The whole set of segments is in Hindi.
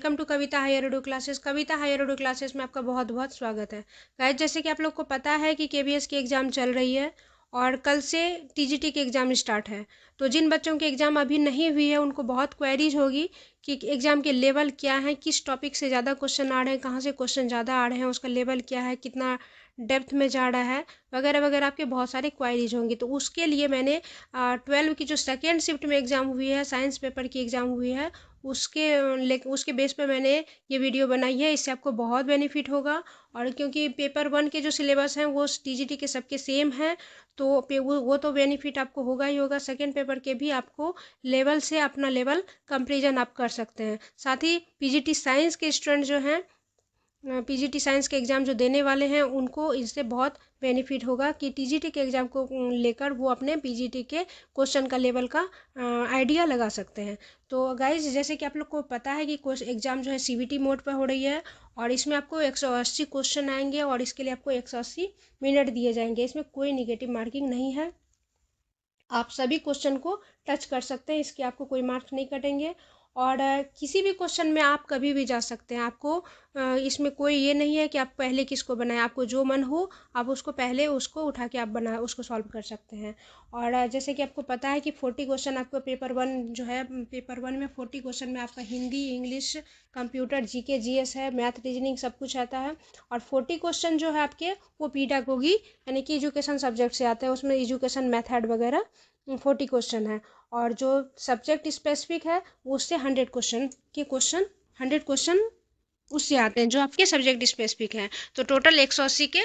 Welcome to Kavita higher edu classes. Kavita higher edu classes में आपका बहुत बहुत स्वागत है। गाइस, जैसे कि आप लोग को पता है कि केबीएस की एग्ज़ाम चल रही है और कल से टीजीटी की एग्ज़ाम स्टार्ट है। तो जिन बच्चों की एग्ज़ाम अभी नहीं हुई है उनको बहुत क्वेरीज होगी कि एग्ज़ाम के लेवल क्या हैं, किस टॉपिक से ज़्यादा क्वेश्चन आ रहे हैं, कहाँ से क्वेश्चन ज़्यादा आ रहे हैं, उसका लेवल क्या है, कितना डेप्थ में जा रहा है, वगैरह वगैरह आपके बहुत सारे क्वायरीज होंगी। तो उसके लिए मैंने 12 की जो सेकेंड शिफ्ट में एग्ज़ाम हुई है, साइंस पेपर की एग्ज़ाम हुई है, उसके बेस पे मैंने ये वीडियो बनाई है। इससे आपको बहुत बेनिफिट होगा। और क्योंकि पेपर 1 के जो सिलेबस हैं वो टीजीटी के सबके सेम हैं, तो वो तो बेनिफिट आपको होगा ही होगा। सेकेंड पेपर के भी आपको लेवल से अपना लेवल कंपेरिजन आप कर सकते हैं। साथ ही पीजीटी साइंस के स्टूडेंट जो हैं, पीजीटी साइंस के एग्ज़ाम जो देने वाले हैं, उनको इससे बहुत बेनिफिट होगा कि टीजीटी के एग्ज़ाम को लेकर वो अपने पीजीटी के क्वेश्चन का लेवल का आइडिया लगा सकते हैं। तो गाइज, जैसे कि आप लोग को पता है कि एग्ज़ाम जो है सीबीटी मोड पर हो रही है और इसमें आपको 180 क्वेश्चन आएंगे और इसके लिए आपको 180 मिनट दिए जाएंगे। इसमें कोई निगेटिव मार्किंग नहीं है, आप सभी क्वेश्चन को टच कर सकते हैं, इसके आपको कोई मार्क्स नहीं कटेंगे। और किसी भी क्वेश्चन में आप कभी भी जा सकते हैं। आपको इसमें कोई ये नहीं है कि आप पहले किसको बनाएं, आपको जो मन हो आप उसको पहले उसको उठा के आप बना उसको सॉल्व कर सकते हैं। और जैसे कि आपको पता है कि 40 क्वेश्चन आपको पेपर 1 जो है, पेपर 1 में 40 क्वेश्चन में आपका Hindi, English, computer, GK, GS है, मैथ, रीजनिंग सब कुछ आता है। और 40 क्वेश्चन जो है आपके वो पीडागोगी यानी कि एजुकेशन सब्जेक्ट से आते हैं, उसमें एजुकेशन मेथड वगैरह 40 क्वेश्चन है। और जो सब्जेक्ट स्पेसिफिक है उससे 100 क्वेश्चन उससे आते हैं जो आपके सब्जेक्ट स्पेसिफिक हैं। तो टोटल 180 के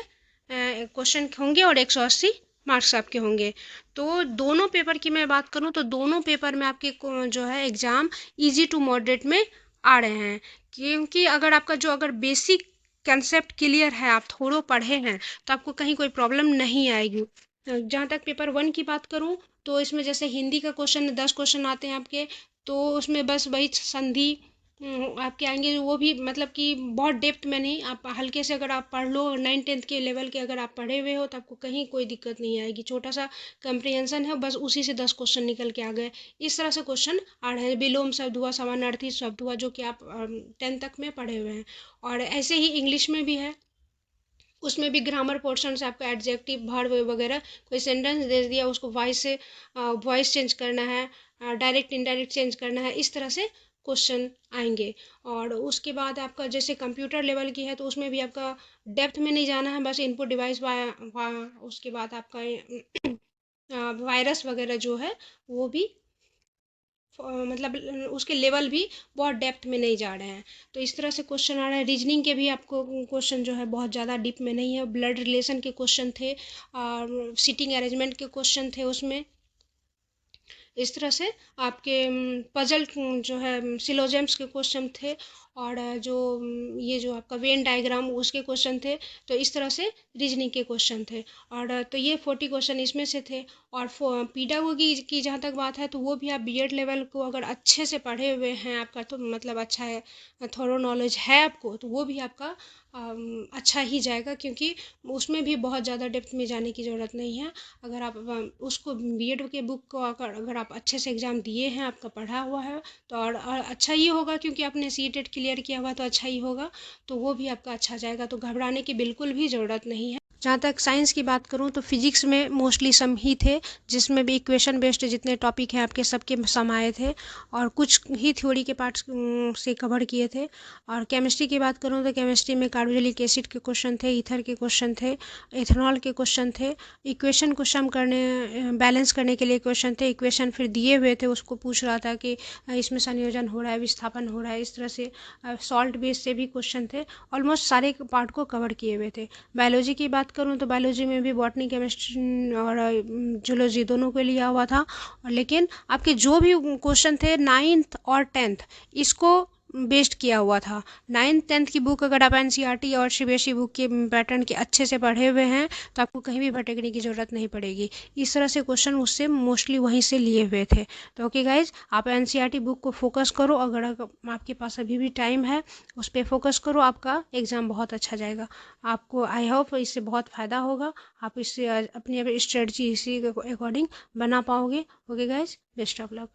क्वेश्चन होंगे और 180 मार्क्स आपके होंगे। तो दोनों पेपर की मैं बात करूं तो दोनों पेपर में आपके जो है एग्ज़ाम इजी टू मॉडरेट में आ रहे हैं। क्योंकि अगर बेसिक कंसेप्ट क्लियर है, आप थोड़ा पढ़े हैं, तो आपको कहीं कोई प्रॉब्लम नहीं आएगी। जहाँ तक पेपर 1 की बात करूँ तो इसमें जैसे हिंदी का क्वेश्चन 10 क्वेश्चन आते हैं आपके, तो उसमें बस वही संधि आपके आएंगे। वो भी मतलब कि बहुत डेप्थ में नहीं, आप हल्के से अगर आप पढ़ लो 9th-10th के लेवल के अगर आप पढ़े हुए हो तो आपको कहीं कोई दिक्कत नहीं आएगी। छोटा सा कंप्रीहेंशन है, बस उसी से 10 क्वेश्चन निकल के आ गए। इस तरह से क्वेश्चन आ रहे हैं। विलोम शब्द हुआ, समानार्थी शब्द हुआ, जो कि आप 10th तक में पढ़े हुए हैं। और ऐसे ही इंग्लिश में भी है, उसमें भी ग्रामर पोर्शन से आपका एडजेक्टिव, वर्ब वगैरह, कोई सेंटेंस दे दिया उसको वॉइस चेंज करना है, डायरेक्ट इनडायरेक्ट चेंज करना है, इस तरह से क्वेश्चन आएंगे। और उसके बाद आपका जैसे कंप्यूटर लेवल की है तो उसमें भी आपका डेप्थ में नहीं जाना है, बस इनपुट डिवाइस उसके बाद आपका वायरस वगैरह जो है वो भी मतलब उसके लेवल भी बहुत डेप्थ में नहीं जा रहे हैं। तो इस तरह से क्वेश्चन आ रहा है। रीजनिंग के भी आपको क्वेश्चन जो है बहुत ज़्यादा डीप में नहीं है, ब्लड रिलेशन के क्वेश्चन थे और सीटिंग अरेंजमेंट के क्वेश्चन थे उसमें। इस तरह से आपके पजल जो है सिलोजेम्स के क्वेश्चन थे और जो ये जो आपका वेन डायग्राम उसके क्वेश्चन थे। तो इस तरह से रीजनिंग के क्वेश्चन थे। और तो ये 40 क्वेश्चन इसमें से थे। और पीडागोगी की जहाँ तक बात है तो वो भी आप बीएड लेवल को अगर अच्छे से पढ़े हुए हैं, आपका तो मतलब अच्छा है, थोड़ा नॉलेज है आपको, तो वो भी आपका अच्छा ही जाएगा। क्योंकि उसमें भी बहुत ज़्यादा डेप्थ में जाने की ज़रूरत नहीं है। अगर आप उसको बीएड के बुक को अगर आप अच्छे से एग्ज़ाम दिए हैं, आपका पढ़ा हुआ है, तो और अच्छा ही होगा। क्योंकि आपने सीटेट क्लियर किया हुआ तो अच्छा ही होगा, तो वो भी आपका अच्छा जाएगा। तो घबराने की बिल्कुल भी ज़रूरत नहीं है। जहाँ तक साइंस की बात करूँ तो फिजिक्स में मोस्टली सम ही थे, जिसमें भी इक्वेशन बेस्ड जितने टॉपिक हैं आपके सबके समाये थे और कुछ ही थ्योरी के पार्ट्स से कवर किए थे। और केमिस्ट्री की बात करूँ तो केमिस्ट्री में कार्बोक्सिलिक एसिड के क्वेश्चन थे, ईथर के क्वेश्चन थे, एथेनॉल के क्वेश्चन थे। इक्वेशन को सम करने, बैलेंस करने के लिए क्वेश्चन थे। इक्वेशन फिर दिए हुए थे, उसको पूछ रहा था कि इसमें संयोजन हो रहा है, विस्थापन हो रहा है, इस तरह से सॉल्ट बेस से भी क्वेश्चन थे। ऑलमोस्ट सारे पार्ट को कवर किए हुए थे। बायोलॉजी की बात करूँ तो बायोलॉजी में भी बॉटनी, केमिस्ट्री और जूलॉजी दोनों को लिया हुआ था। और लेकिन आपके जो भी क्वेश्चन थे 9th और 10th इसको बेस्ड किया हुआ था। 9th-10th की बुक अगर आप एनसीईआरटी और सीबीएसई बुक के पैटर्न के अच्छे से पढ़े हुए हैं तो आपको कहीं भी भटकने की ज़रूरत नहीं पड़ेगी। इस तरह से क्वेश्चन उससे मोस्टली वहीं से लिए हुए थे। तो ओके गाइज, आप एनसीईआरटी बुक को फोकस करो। अगर आपके पास अभी भी टाइम है उस पर फोकस करो, आपका एग्ज़ाम बहुत अच्छा जाएगा। आपको आई होप इससे बहुत फ़ायदा होगा। आप इससे अपनी स्ट्रेटजी इसी के अकॉर्डिंग बना पाओगे। Okay guys, best of luck.